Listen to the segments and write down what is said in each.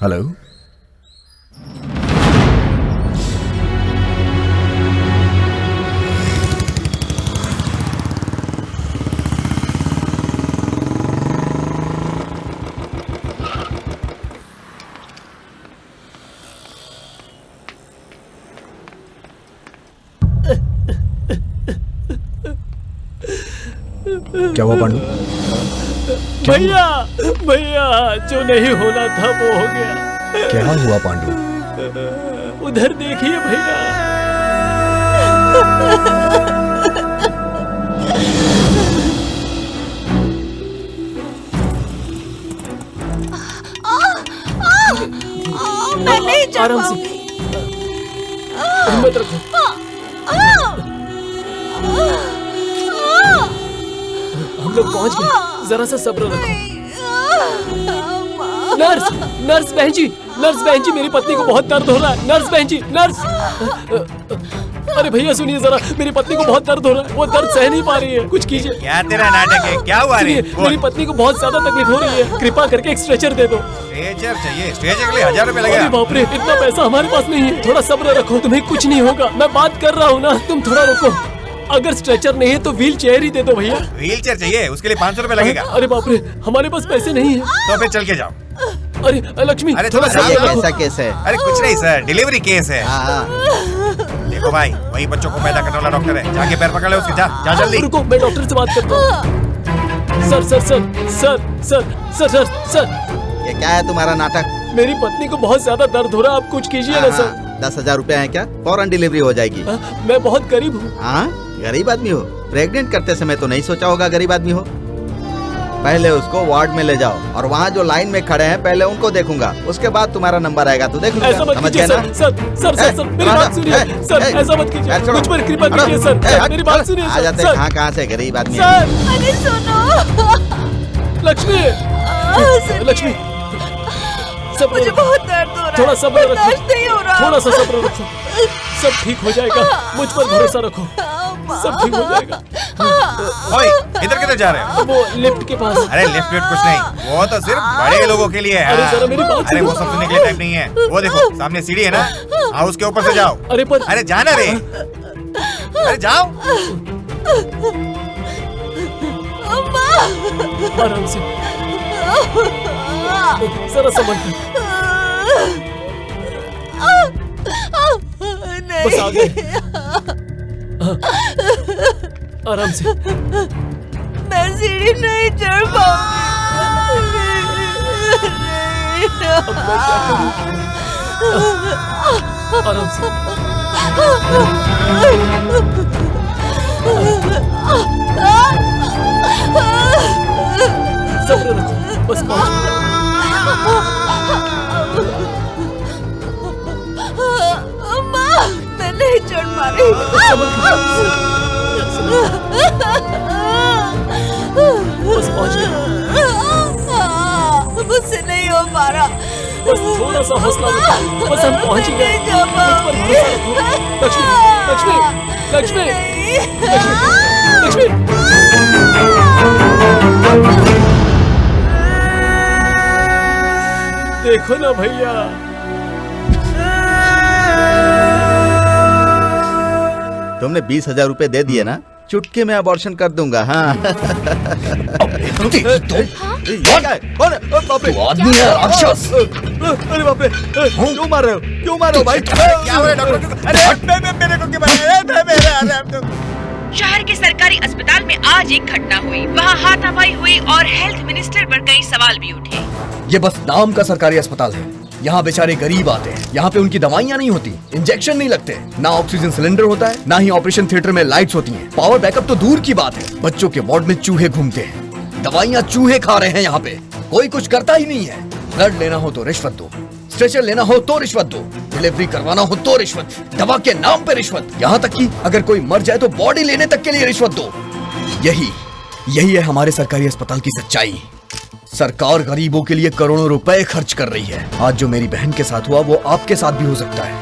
Hello. क्या हुआ पांडु? भैया भैया, जो नहीं होना था वो हो गया। क्या हुआ पांडु? उधर देखिए भैया। मैं नहीं चढ़ आराम से, हिम्मत रखो। हम लोग पहुंच गए, जरा सा सब्र रखो। नर्स बहन जी, मेरी पत्नी को बहुत दर्द हो रहा है। नर्स बहन जी, नर्स। अरे भैया सुनिए जरा, मेरी पत्नी को बहुत दर्द हो रहा है, वो दर्द सह नहीं पा रही है, कुछ कीजिए। क्या तेरा नाटक है? क्या हुआ रे? मेरी पत्नी को बहुत ज्यादा तकलीफ हो रही है, कृपा करके एक स्ट्रेचर दे दो। स्ट्रेचर चाहिए? स्ट्रेचर के लिए 1000 रुपए लगेगा। अरे बाप रे, इतना पैसा हमारे पास नहीं है। थोड़ा सब्र रखो, तुम्हें कुछ नहीं होगा। मैं बात कर रहा हूँ ना, तुम थोड़ा रुको। अगर स्ट्रेचर नहीं है तो व्हील चेयर ही दे दो भैया। व्हील चेयर चाहिए? उसके लिए 500 रुपए लगेगा। अरे बाप रे, हमारे पास पैसे नहीं है। तो फिर चल के जाओ। अरे लक्ष्मी, अरे थोड़ा सा कैसा केस है? अरे कुछ नहीं सर, डिलीवरी केस है। हाँ। देखो भाई, वही बच्चों को पैदा करने वाला डॉक्टर है, जाके पैर पकड़ ले उसके। जा जल्दी। रुको, मैं डॉक्टर से बात करता हूँ। सर, ये क्या है तुम्हारा नाटक? मेरी पत्नी को बहुत ज्यादा दर्द हो रहा है, आप कुछ कीजिए ना सर। 10,000 रुपए है क्या? फौरन डिलीवरी हो जाएगी। मैं बहुत गरीब हूँ। हाँ, गरीब आदमी हो? प्रेग्नेंट करते समय तो नहीं सोचा होगा गरीब आदमी हो। पहले उसको वार्ड में ले जाओ और वहाँ जो लाइन में खड़े हैं पहले उनको देखूंगा, उसके बाद तुम्हारा नंबर आएगा तो देख ऐसा मत कीजिए सर, मेरी बात सुनिए सर, ऐसा मत कीजिए, मुझ पर कृपा कीजिए सर, मेरी बात सुनिए आ जाते सर। कहाँ से गरीब आदमी सर, अरे सुनो। लक्ष्मी, मुझे बहुत दर्द हो रहा है, थोड़ा सब्र रखो, बर्दाश्त नहीं हो रहा। थोड़ा सा सब्र रखो, सब ठीक हो जाएगा, मुझ पर भरोसा रखो, सब ठीक हो जाएगा। ओए, इधर किधर जा रहे हो? वो लिफ्ट के पास। अरे लिफ्ट कुछ नहीं, वो तो सिर्फ बड़े लोगों के लिए है। अरे जरा मेरी बात अरे वो सब सुनने के लिए टाइम नहीं है। वो देखो सामने सीढ़ी है ना, हाँ उसके ऊपर से जाओ। अरे जाना रे, अरे जाओ। आराम से, जरा समझ। बस आ गए, आराम से। मैं सीढ़ी नहीं चढ़ पाऊंगी। अब मैं क्या करूं? आराम से। सब्र रखो, बस पहुंच। मैं नहीं चढ़ पा रही। बस पहुंच गए। मुझसे नहीं हो पा रहा। बस थोड़ा सा हौसला रखो, बस हम पहुंच ही गए। मुझ पर भरोसा रखो। लक्ष्मी। देखो ना भैया, तुमने 20,000 रुपए दे दिए ना, चुटकी में अबॉर्शन कर दूंगा। हाँ। आदमी है राक्षस। अरे बाप रे, क्यों मार रहे हो भाई? क्या हो रहा है डॉक्टर? अरे मेरे को क्यों मारा? शहर के सरकारी अस्पताल में आज एक घटना हुई। वहाँ हाथापाई हुई और हेल्थ मिनिस्टर पर कई सवाल भी उठे। ये बस नाम का सरकारी अस्पताल है। यहाँ बेचारे गरीब आते हैं, यहाँ पे उनकी दवाइयाँ नहीं होती, इंजेक्शन नहीं लगते, ना ऑक्सीजन सिलेंडर होता है, ना ही ऑपरेशन थिएटर में लाइट्स होती हैं। पावर बैकअप तो दूर की बात है, बच्चों के वार्ड में चूहे घूमते हैं, दवाइयाँ चूहे खा रहे हैं। यहाँ पे कोई कुछ करता ही नहीं है। ब्लड लेना हो तो रिश्वत दो, स्ट्रेचर लेना हो तो रिश्वत दो, डिलीवरी करवाना हो तो रिश्वत, दवा के नाम पे रिश्वत, यहाँ तक कि अगर कोई मर जाए तो बॉडी लेने तक के लिए रिश्वत दो। यही है हमारे सरकारी अस्पताल की सच्चाई। सरकार गरीबों के लिए करोड़ों रुपए खर्च कर रही है। आज जो मेरी बहन के साथ हुआ वो आपके साथ भी हो सकता है।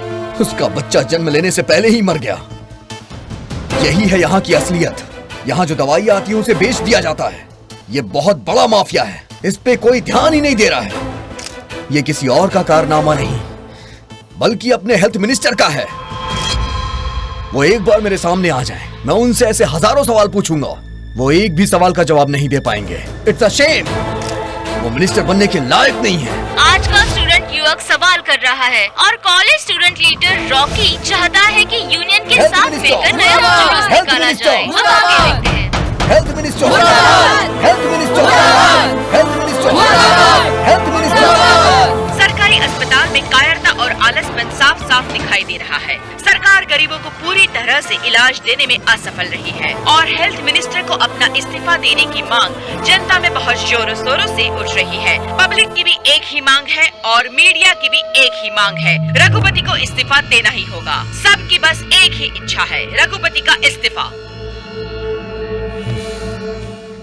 उसका बच्चा जन्म लेने से पहले ही मर गया। यही है यहाँ की असलियत। यहाँ जो दवाइयाँ आती हैं उसे बेच दिया जाता है। ये बहुत बड़ा माफिया है, इस पे कोई ध्यान ही नहीं दे रहा है। ये किसी और का कारनामा नहीं बल्कि अपने हेल्थ मिनिस्टर का है। वो एक बार मेरे सामने आ जाए, मैं उनसे ऐसे हजारों सवाल पूछूंगा, वो एक भी सवाल का जवाब नहीं दे पाएंगे। It's a shame. वो मिनिस्टर बनने के लायक नहीं है। आज का स्टूडेंट युवक सवाल कर रहा है और कॉलेज स्टूडेंट लीडर रॉकी चाहता है कि यूनियन के हेल्थ साथ मिनिस्टर! मिलकर नया जुलूस हेल्थ निकाला मिनिस्टर! जाए। अब आगे देखते हैं। Health minister, health minister, health minister, health minister. सरकारी अस्पताल में कायरता और आलसपन साफ साफ दिखाई दे रहा है। सरकार गरीबों को पूरी तरह से इलाज देने में असफल रही है और हेल्थ मिनिस्टर को अपना इस्तीफा देने की मांग जनता में बहुत जोरों शोरों से उठ रही है। पब्लिक की भी एक ही मांग है और मीडिया की भी एक ही मांग है, रघुपति को इस्तीफा देना ही होगा। सबकी बस एक ही इच्छा है, रघुपति का इस्तीफा।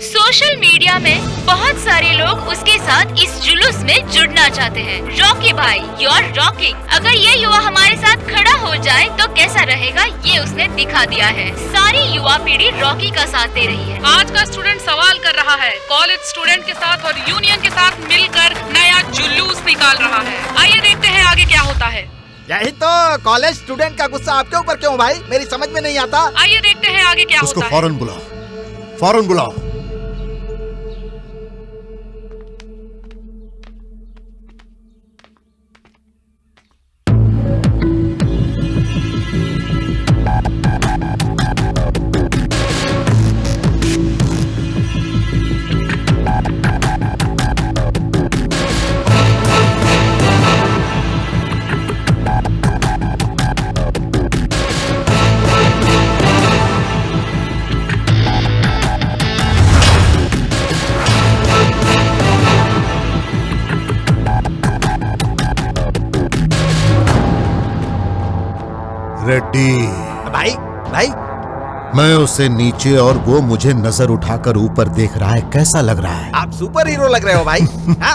सोशल मीडिया में बहुत सारे लोग उसके साथ इस जुलूस में जुड़ना चाहते हैं। रॉकी भाई, यू आर रॉकिंग। अगर ये युवा हमारे साथ खड़ा हो जाए तो कैसा रहेगा, ये उसने दिखा दिया है। सारी युवा पीढ़ी रॉकी का साथ दे रही है। आज का स्टूडेंट सवाल कर रहा है, कॉलेज स्टूडेंट के साथ और यूनियन के साथ मिलकर नया जुलूस निकाल रहा है। आइए देखते हैं आगे क्या होता है। यही तो कॉलेज स्टूडेंट का गुस्सा आपके ऊपर क्यों भाई, मेरी समझ में नहीं आता। आइए देखते हैं आगे क्या उसको होता है। फौरन बुलाओ, फौरन बुलाओ। रेड्डी, भाई भाई मैं उसे नीचे और वो मुझे नजर उठाकर ऊपर देख रहा है, कैसा लग रहा है? आप सुपर हीरो लग रहे हो भाई। हाँ?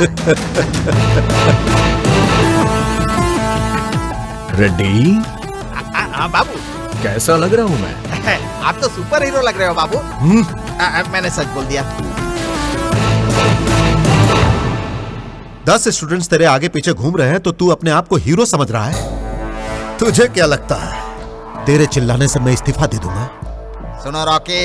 रेड्डी, बाबू कैसा लग रहा हूँ मैं? आप तो सुपर हीरो लग रहे हो बाबू। मैंने सच बोल दिया। 10 स्टूडेंट्स तेरे आगे पीछे घूम रहे हैं तो तू अपने आप को हीरो समझ रहा है? तुझे क्या लगता है तेरे चिल्लाने से मैं इस्तीफा दे दूंगा? सुनो रॉकी,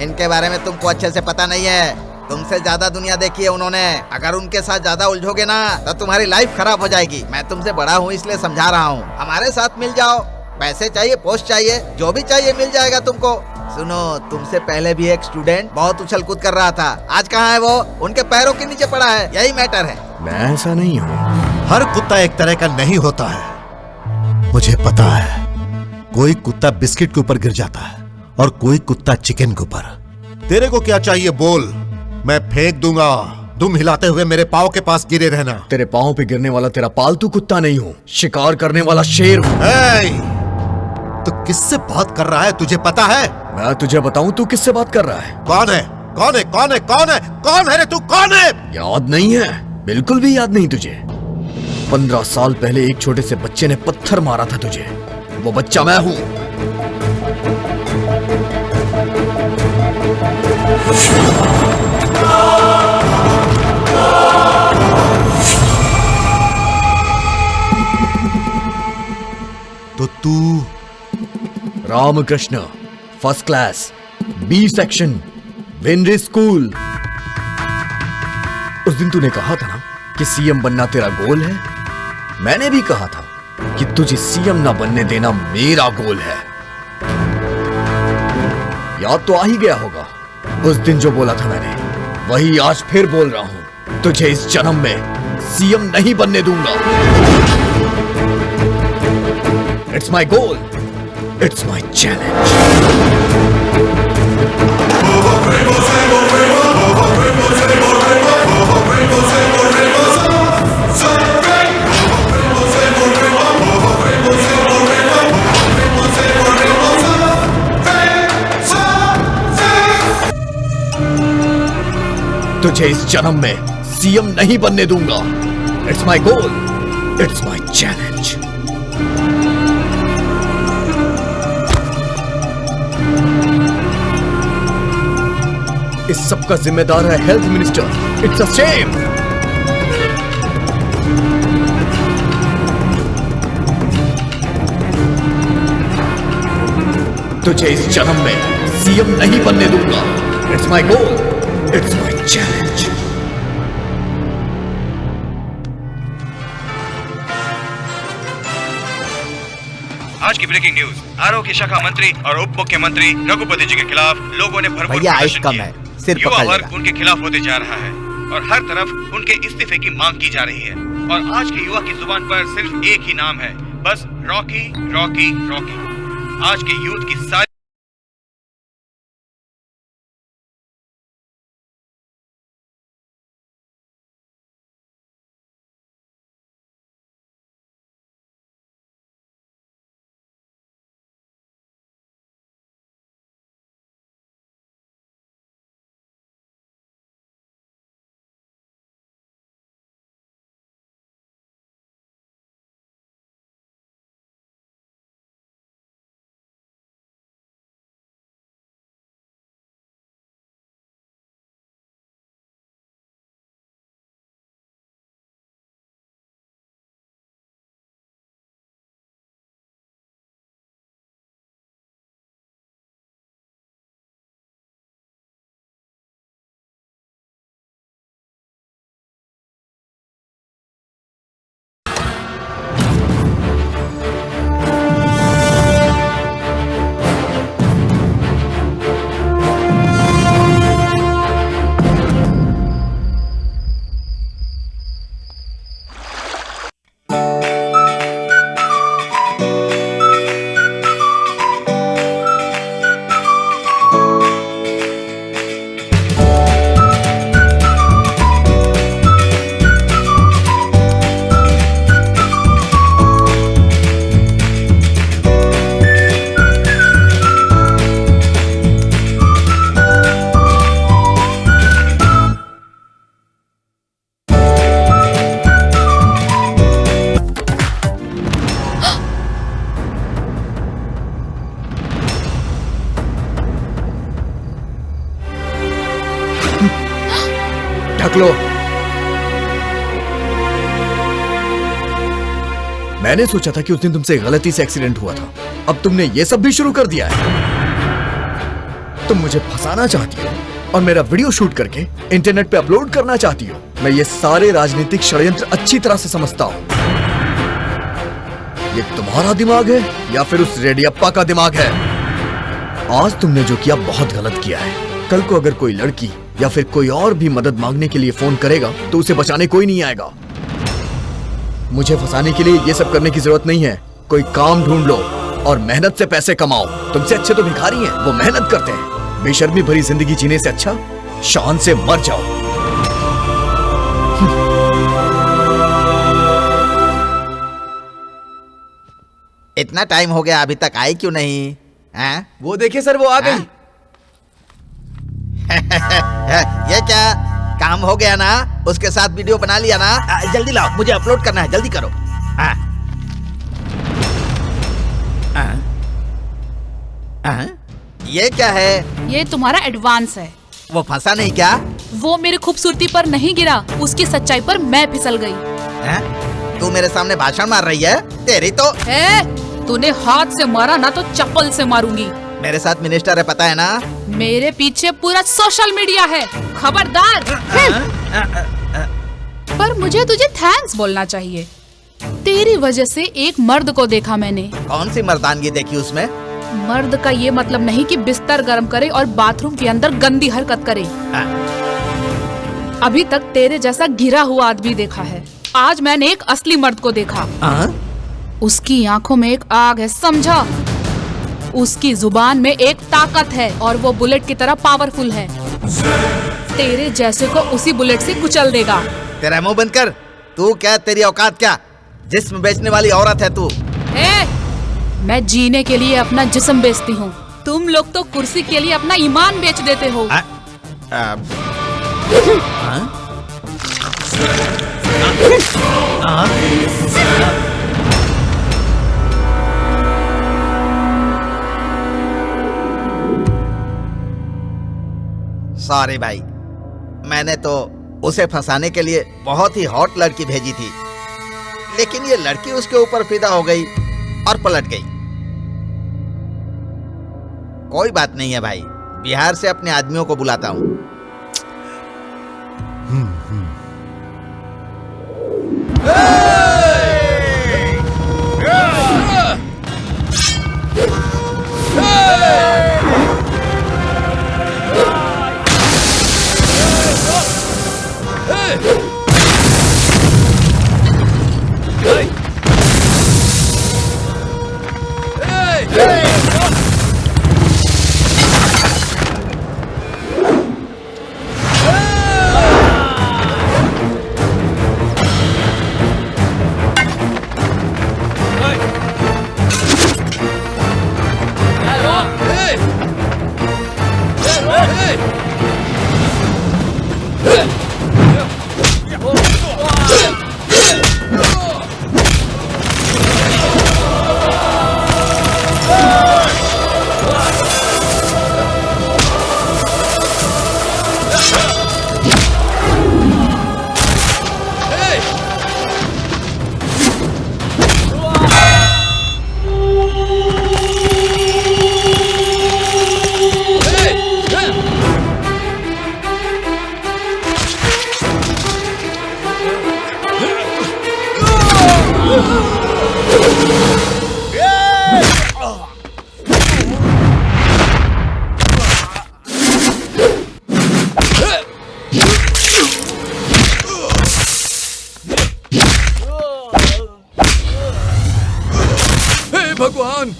इनके बारे में तुमको अच्छे से पता नहीं है। तुमसे ज्यादा दुनिया देखी है उन्होंने। अगर उनके साथ ज्यादा उलझोगे ना तो तुम्हारी लाइफ खराब हो जाएगी। मैं तुमसे बड़ा हूँ इसलिए समझा रहा हूँ। हमारे साथ मिल जाओ, पैसे चाहिए, पोस्ट चाहिए, जो भी चाहिए मिल जाएगा तुमको। सुनो, तुमसे पहले भी एक स्टूडेंट बहुत उछल कूद कर रहा था, आज कहाँ है वो? उनके पैरों के नीचे पड़ा है, यही मैटर है। मैं ऐसा नहीं हूँ। हर कुत्ता एक तरह का नहीं होता है, मुझे पता है। कोई कुत्ता बिस्किट के ऊपर गिर जाता है और कोई कुत्ता चिकन के ऊपर। तेरे को क्या चाहिए बोल, मैं फेंक दूंगा। तुम हिलाते हुए मेरे पाँव के पास गिरे रहना। तेरे पाँव पे गिरने वाला तेरा पालतू कुत्ता नहीं हूँ, शिकार करने वाला शेर हूँ। तो किससे बात कर रहा है तुझे पता है? मैं तुझे बताऊं तू किससे बात कर रहा है? कौन है? कौन है? कौन है? कौन है? कौन है रे तू? कौन है? याद नहीं है? बिल्कुल भी याद नहीं तुझे? 15 साल पहले एक छोटे से बच्चे ने पत्थर मारा था तुझे। वो बच्चा मैं हूं। तो तू Ramakrishna, first class, B section, वेनरे स्कूल। उस दिन तूने कहा था ना कि सीएम बनना तेरा गोल है। मैंने भी कहा था कि तुझे सीएम ना बनने देना मेरा गोल है। याद तो आ ही गया होगा उस दिन जो बोला था मैंने, वही आज फिर बोल रहा हूं। तुझे इस जन्म में सीएम नहीं बनने दूंगा। It's my goal, it's my challenge. तुझे इस जन्म में सीएम नहीं बनने दूंगा। It's my goal, it's my challenge. इस सब का जिम्मेदार है health minister. It's a shame. तुझे इस जन्म में सीएम नहीं बनने दूंगा। It's my goal, it's my challenge. आज की ब्रेकिंग न्यूज, आरोग्य शाखा मंत्री और उप मुख्यमंत्री रघुपति जी के खिलाफ लोगों ने भरपूर भैया आइस प्रदर्शन कम है, किए। सिर युवा पकड़ वर्ग लेगा। उनके खिलाफ होते जा रहा है और हर तरफ उनके इस्तीफे की मांग की जा रही है। और आज के युवा की जुबान पर सिर्फ एक ही नाम है, बस रॉकी रॉकी रॉकी। आज के यूथ की सारी ढक लो। मैंने सोचा था कि उस दिन तुमसे गलती से एक्सीडेंट हुआ था, अब तुमने ये सब भी शुरू कर दिया है। तुम मुझे फंसाना चाहती हो और मेरा वीडियो शूट करके इंटरनेट पे अपलोड करना चाहती हो। मैं ये सारे राजनीतिक षड्यंत्र अच्छी तरह से समझता हूं। ये तुम्हारा दिमाग है या फिर उस रेडियप्पा का दिमाग है? आज तुमने जो किया बहुत गलत किया है। कल को अगर कोई लड़की या फिर कोई और भी मदद मांगने के लिए फोन करेगा तो उसे बचाने कोई नहीं आएगा। मुझे फंसाने के लिए ये सब करने की जरूरत नहीं है। कोई काम ढूंढ लो और मेहनत से पैसे कमाओ। तुमसे अच्छे तो भिखारी हैं, वो मेहनत करते हैं। बेशर्मी भरी जिंदगी जीने से अच्छा शान से मर जाओ। इतना टाइम हो गया, अभी तक आई क्यों नहीं? हैं? वो देखिए सर, वो आ गई। ये क्या काम हो गया ना? उसके साथ वीडियो बना लिया ना? जल्दी लाओ, मुझे अपलोड करना है, जल्दी करो। ये क्या है? ये तुम्हारा एडवांस है। वो फंसा नहीं क्या? वो मेरी खूबसूरती पर नहीं गिरा, उसकी सच्चाई पर मैं फिसल गई। तू मेरे सामने भाषण मार रही है? तेरी तो तूने हाथ से मारा ना तो चप्पल से मारूंगी। मेरे साथ मिनिस्टर है, पता है ना? मेरे पीछे पूरा सोशल मीडिया है, खबरदार। पर मुझे तुझे थैंक्स बोलना चाहिए। तेरी वजह से एक मर्द को देखा मैंने। कौन सी मर्दानगी देखी उसमें? मर्द का ये मतलब नहीं कि बिस्तर गर्म करे और बाथरूम के अंदर गंदी हरकत करे। अभी तक तेरे जैसा घिरा हुआ आदमी देखा है, आज मैंने एक असली मर्द को देखा। उसकी आंखों में एक आग है, समझा? उसकी जुबान में एक ताकत है और वो बुलेट की तरह पावरफुल है। तेरे जैसे को उसी बुलेट से कुचल देगा। तेरा मुंह बंद कर। तू क्या, तेरी औकात क्या? जिस्म बेचने वाली औरत है तू। मैं जीने के लिए अपना जिस्म बेचती हूँ, तुम लोग तो कुर्सी के लिए अपना ईमान बेच देते हो। सॉरी भाई, मैंने तो उसे फंसाने के लिए बहुत ही हॉट लड़की भेजी थी, लेकिन ये लड़की उसके ऊपर फिदा हो गई और पलट गई। कोई बात नहीं है भाई, बिहार से अपने आदमियों को बुलाता हूँ। भगवान!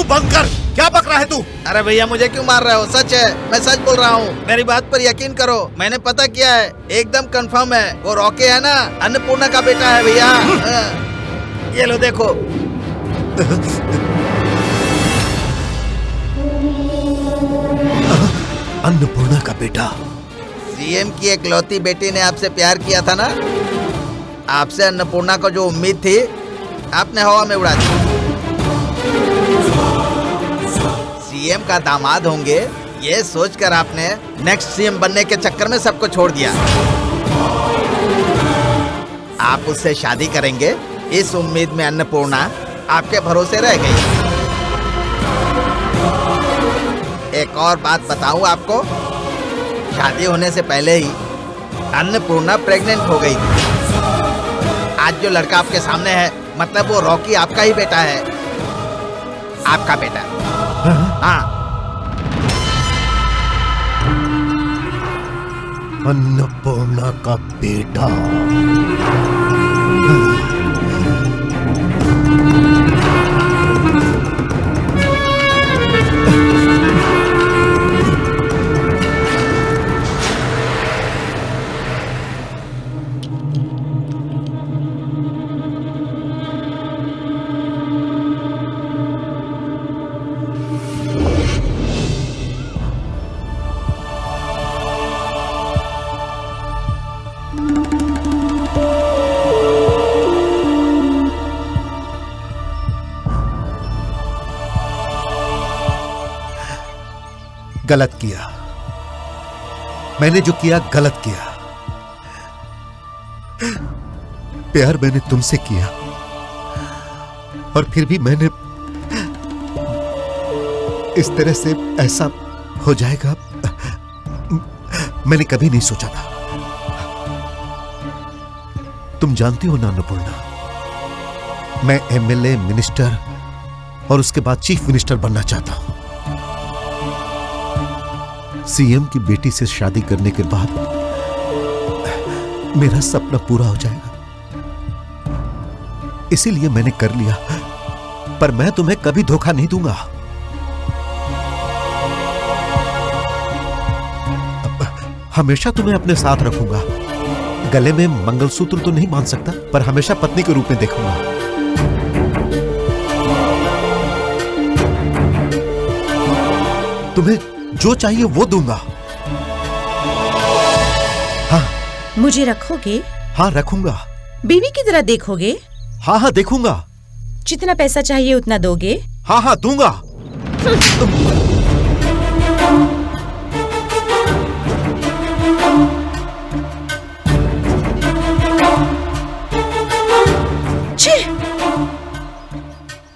बंद कर, क्या बक रहा है तू? अरे भैया मुझे क्यों मार रहे हो? सच है, मैं सच बोल रहा हूँ, मेरी बात पर यकीन करो। मैंने पता किया है, एकदम कंफर्म है, वो रॉकी है ना, अन्नपूर्णा का बेटा है भैया। ये लो देखो। अन्नपूर्णा का बेटा? सीएम की एकलौती बेटी ने आपसे प्यार किया था ना, आपसे अन्नपूर्णा को जो उम्मीद थी आपने हवा में उड़ा दी। सीएम का दामाद होंगे ये सोचकर आपने नेक्स्ट सीएम बनने के चक्कर में सबको छोड़ दिया। आप उससे शादी करेंगे इस उम्मीद में अन्नपूर्णा आपके भरोसे रह गई। एक और बात बताऊं आपको, शादी होने से पहले ही अन्नपूर्णा प्रेग्नेंट हो गई थी। आज जो लड़का आपके सामने है, मतलब वो रॉकी आपका ही बेटा है, आपका बेटा। हाँ, अन्नपूर्णा का बेटा। गलत किया, मैंने जो किया गलत किया। प्यार मैंने तुमसे किया और फिर भी मैंने इस तरह से ऐसा हो जाएगा मैंने कभी नहीं सोचा था। तुम जानती हो ना अन्नपूर्णा, मैं एमएलए, मिनिस्टर और उसके बाद चीफ मिनिस्टर बनना चाहता हूं। सीएम की बेटी से शादी करने के बाद मेरा सपना पूरा हो जाएगा, इसीलिए मैंने कर लिया। पर मैं तुम्हें कभी धोखा नहीं दूंगा। हमेशा तुम्हें अपने साथ रखूंगा। गले में मंगलसूत्र तो नहीं बांध सकता, पर हमेशा पत्नी के रूप में देखूंगा। तुम्हें जो चाहिए वो दूंगा। हाँ। मुझे रखोगे? हाँ रखूंगा। बीवी की तरह देखोगे? हाँ हाँ देखूंगा। जितना पैसा चाहिए उतना दोगे? हाँ हाँ दूंगा।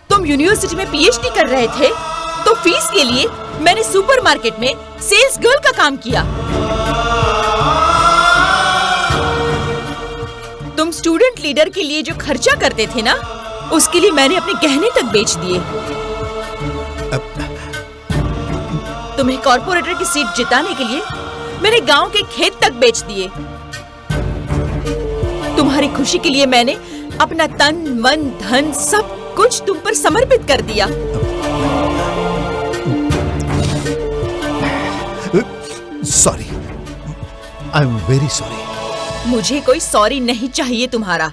तुम यूनिवर्सिटी में पीएचडी कर रहे थे तो फीस के लिए मैंने सुपरमार्केट में सेल्स गर्ल का काम किया। तुम स्टूडेंट लीडर के लिए जो खर्चा करते थे ना, उसके लिए मैंने अपने गहने तक बेच दिए। तुम्हें कॉर्पोरेटर की सीट जिताने के लिए मैंने गांव के खेत तक बेच दिए। तुम्हारी खुशी के लिए मैंने अपना तन मन धन सब कुछ तुम पर समर्पित कर दिया। Sorry, I am very sorry. मुझे कोई सॉरी नहीं चाहिए तुम्हारा,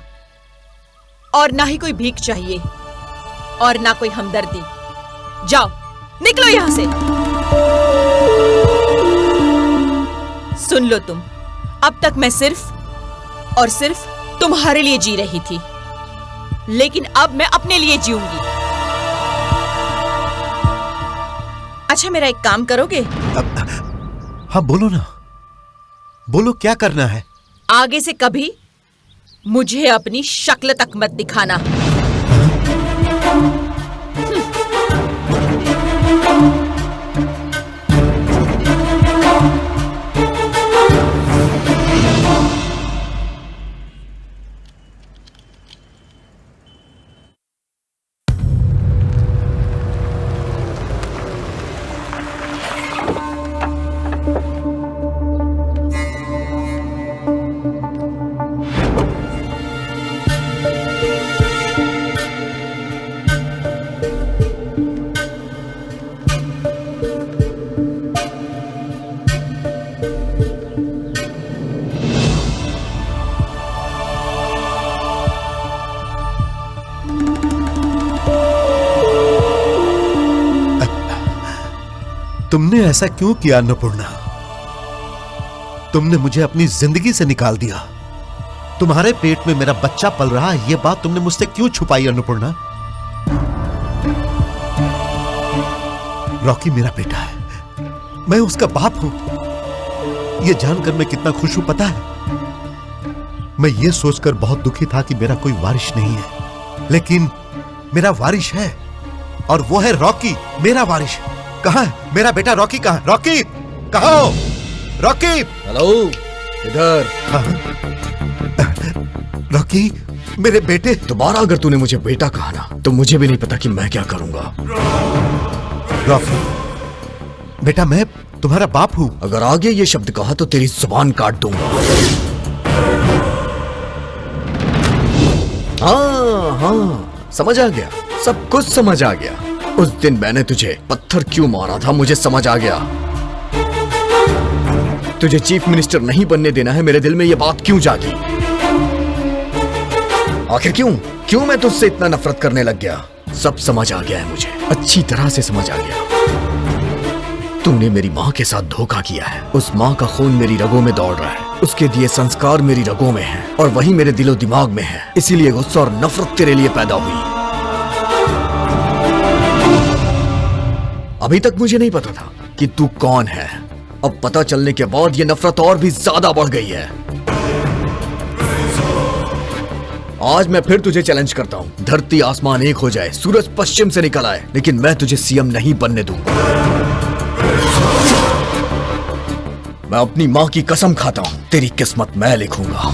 और ना ही कोई भीख चाहिए, और ना कोई हमदर्दी। जाओ, निकलो यहां से। सुन लो तुम, अब तक मैं सिर्फ और सिर्फ तुम्हारे लिए जी रही थी, लेकिन अब मैं अपने लिए जीऊंगी। अच्छा, मेरा एक काम करोगे? हाँ बोलो ना, बोलो क्या करना है? आगे से कभी मुझे अपनी शक्ल तक मत दिखाना। तुमने ऐसा क्यों किया अन्नपूर्णा? तुमने मुझे अपनी जिंदगी से निकाल दिया। तुम्हारे पेट में मेरा बच्चा पल रहा है, यह बात तुमने मुझसे क्यों छुपाई अन्नपूर्णा? रॉकी मेरा बेटा है, मैं उसका बाप हूं। यह जानकर मैं कितना खुश हूं पता है? मैं ये सोचकर बहुत दुखी था कि मेरा कोई वारिश नहीं है, लेकिन मेरा वारिश है, और वो है रॉकी, मेरा वारिश। कहां है मेरा बेटा? रॉकी कहां? रॉकी कहां हो? रॉकी! हेलो, इधर। रॉकी मेरे बेटे। दोबारा अगर तूने मुझे बेटा कहा ना, तो मुझे भी नहीं पता कि मैं क्या करूंगा। रॉकी बेटा, मैं तुम्हारा बाप हूं। अगर आगे ये शब्द कहा तो तेरी जुबान काट दूंगा। हाँ, समझ आ गया, सब कुछ समझ आ गया। उस दिन मैंने तुझे पत्थर क्यों मारा था, मुझे समझ आ गया। तुझे चीफ मिनिस्टर नहीं बनने देना है, मेरे दिल में ये बात क्यों जागी? आखिर क्यों मैं तुझसे इतना नफरत करने लग गया? सब समझ आ गया है मुझे, अच्छी तरह से समझ आ गया। तुमने मेरी माँ के साथ धोखा किया है। उस माँ का खून मेरी रगों में दौड़ रहा है, उसके दिए संस्कार मेरी रगों में है, और वही मेरे दिलो दिमाग में है। इसीलिए गुस्सा और नफरत तेरे लिए पैदा हुई। अभी तक मुझे नहीं पता था कि तू कौन है। अब पता चलने के बाद ये नफरत और भी ज्यादा बढ़ गई है। आज मैं फिर तुझे चैलेंज करता हूं। धरती आसमान एक हो जाए, सूरज पश्चिम से निकल आए, लेकिन मैं तुझे सीएम नहीं बनने दूंगा। मैं अपनी मां की कसम खाता हूं, तेरी किस्मत मैं लिखूंगा।